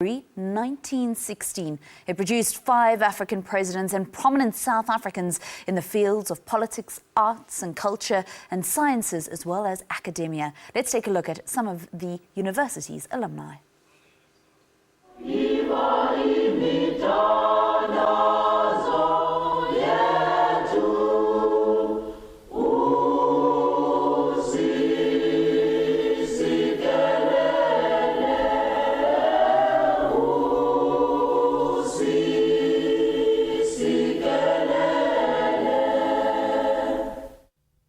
1916. It produced 5 African presidents and prominent South Africans in the fields of politics, arts and culture and sciences, as well as academia. Let's take a look at some of the university's alumni.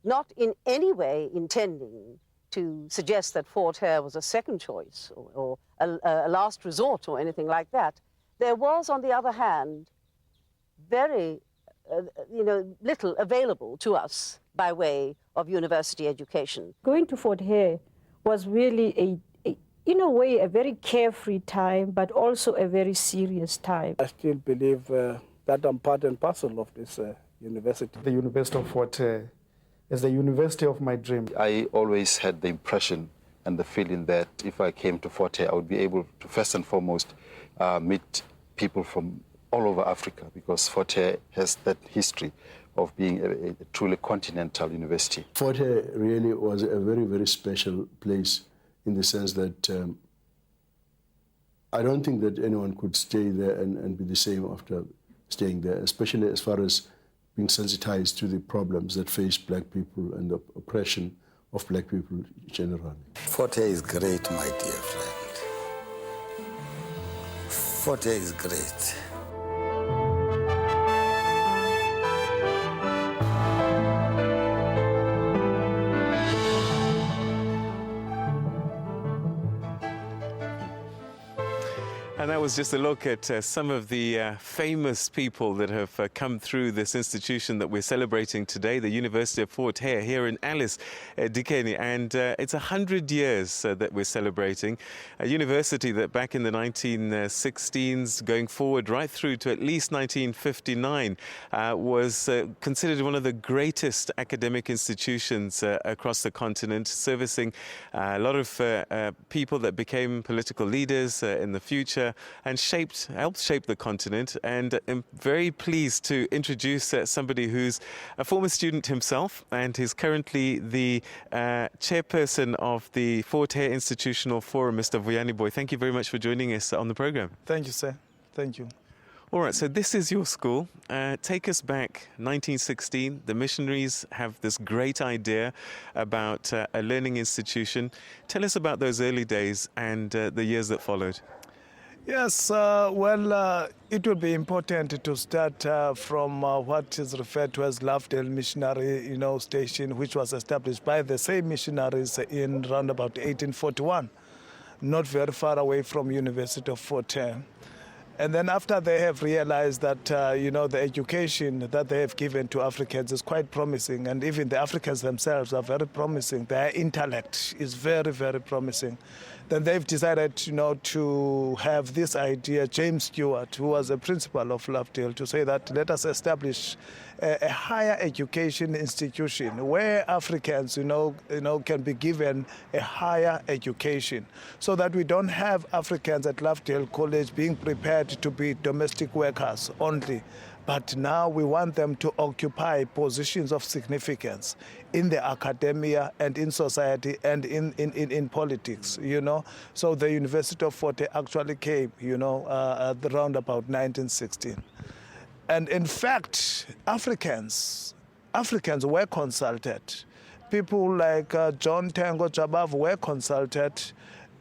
Not in any way intending to suggest that Fort Hare was a second choice or a last resort or anything like that. There was, on the other hand, very little available to us by way of university education. Going to Fort Hare was really in a way, a very carefree time, but also a very serious time. I still believe that I'm part and parcel of this university. The University of Fort Hare is the university of my dream. I always had the impression and the feeling that if I came to Fort Hare, I would be able to first and foremost meet people from all over Africa, because Fort Hare has that history of being a truly continental university. Fort Hare really was a very, very special place in the sense that I don't think that anyone could stay there and be the same after staying there, especially as far as being sensitized to the problems that face black people and the oppression of black people generally. Fort Hare is great, my dear friend. Fort Hare is great. And that was just a look at some of the famous people that have come through this institution that we're celebrating today, the University of Fort Hare here in Alice, Dikeni. And it's 100 years that we're celebrating. A university that back in the 1916s, going forward right through to at least 1959, was considered one of the greatest academic institutions across the continent, servicing a lot of people that became political leaders in the future, and helped shape the continent. And I'm very pleased to introduce somebody who's a former student himself and is currently the chairperson of the Fort Hare Institutional Forum, Mr. Vuyani Booi. Thank you very much for joining us on the program. Thank you, sir. Thank you. All right, so this is your school. Take us back, 1916. The missionaries have this great idea about a learning institution. Tell us about those early days and the years that followed. Yes, it will be important to start from what is referred to as Lovedale Missionary, Station, which was established by the same missionaries in around about 1841, not very far away from University of Fort Hare. And then after they have realized that, the education that they have given to Africans is quite promising, and even the Africans themselves are very promising. Their intellect is very, very promising. Then they've decided, to have this idea, James Stewart, who was a principal of Lovedale, to say that let us establish a higher education institution where Africans, can be given a higher education, so that we don't have Africans at Lovedale College being prepared to be domestic workers only. But now we want them to occupy positions of significance in the academia and in society and in politics, So the University of Fort Hare actually came, around about 1916. And in fact, Africans were consulted. People like John Tango Jabavu were consulted,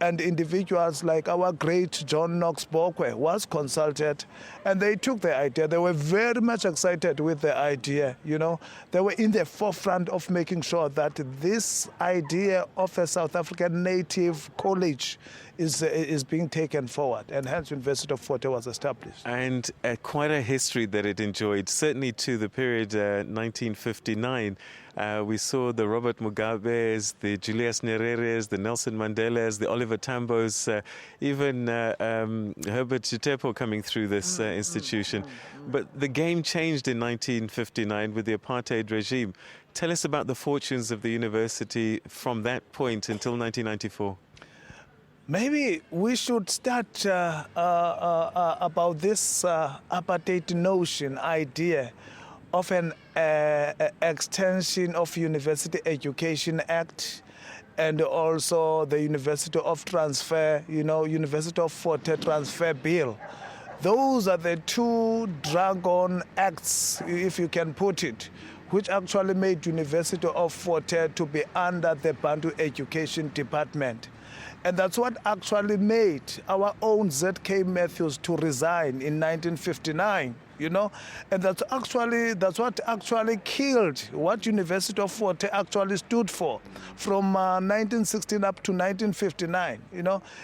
and individuals like our great John Knox Bokwe was consulted, and they took the idea. They were very much excited with the idea, They were in the forefront of making sure that this idea of a South African native college is being taken forward, and hence University of Fort Hare was established. And quite a history that it enjoyed, certainly to the period 1959. We saw the Robert Mugabes, the Julius Nyereres, the Nelson Mandelas, the Oliver Tambos, even Herbert Chitepo coming through this institution. But the game changed in 1959 with the apartheid regime. Tell us about the fortunes of the university from that point until 1994. Maybe we should start about this apartheid notion, idea of an extension of University Education Act and also the University of Transfer, University of Fort Hare Transfer Bill. Those are the two dragon acts, if you can put it, which actually made University of Fort Hare to be under the Bantu Education Department. And that's what actually made our own Z.K. Matthews to resign in 1959, and that's what actually killed what University of Fort Hare actually stood for from 1916 up to 1959,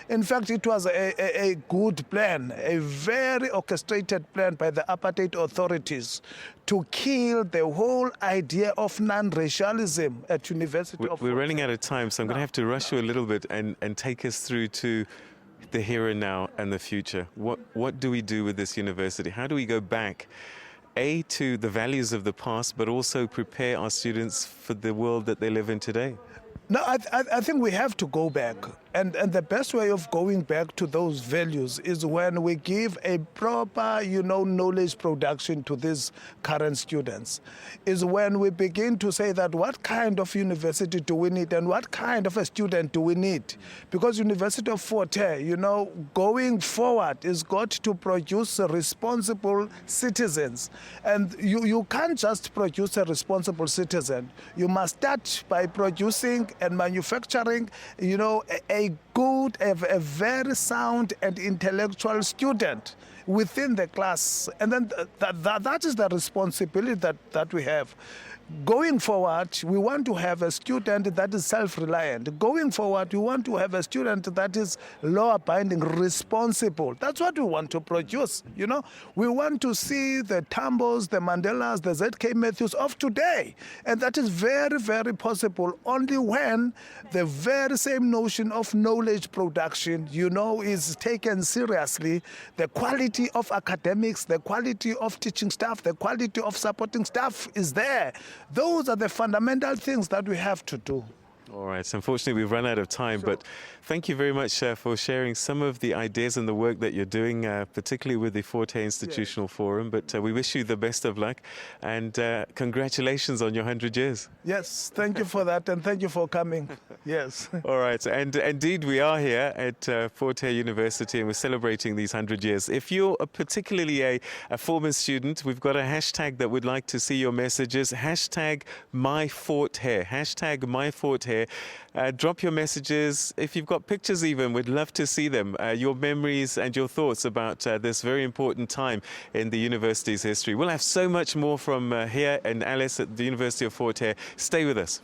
In fact, it was a good plan, a very orchestrated plan by the apartheid authorities to kill the whole idea of non-racialism at University of Fort Hare. We're running out of time, so I'm going to have to rush you a little bit and take us through to the here and now and the future. What do we do with this university? How do we go back, to the values of the past, but also prepare our students for the world that they live in today? No, I think we have to go back. And the best way of going back to those values is when we give a proper, knowledge production to these current students. Is when we begin to say that what kind of university do we need and what kind of a student do we need? Because University of Fort Hare, going forward is got to produce responsible citizens. And you can't just produce a responsible citizen. You must start by producing and manufacturing, a very sound and intellectual student within the class. And then that is the responsibility that we have. Going forward, we want to have a student that is self-reliant. Going forward, we want to have a student that is law-abiding, responsible. That's what we want to produce, We want to see the Tambos, the Mandelas, the Z.K. Matthews of today. And that is very, very possible only when the very same notion of knowledge production, is taken seriously. The quality of academics, the quality of teaching staff, the quality of supporting staff is there. Those are the fundamental things that we have to do. All right. So unfortunately, we've run out of time, but thank you very much for sharing some of the ideas and the work that you're doing, particularly with the Fort Hare Institutional Forum. But we wish you the best of luck and congratulations on your 100 years. Yes, thank you for that and thank you for coming. Yes. All right. And indeed, we are here at Fort Hare University and we're celebrating these 100 years. If you're particularly a former student, we've got a hashtag that we'd like to see your messages. Hashtag #MyFortHare. Hashtag #MyFortHare. Drop your messages. If you've got pictures even, we'd love to see them. Your memories and your thoughts about this very important time in the university's history. We'll have so much more from here in Alice at the University of Fort Hare. Stay with us.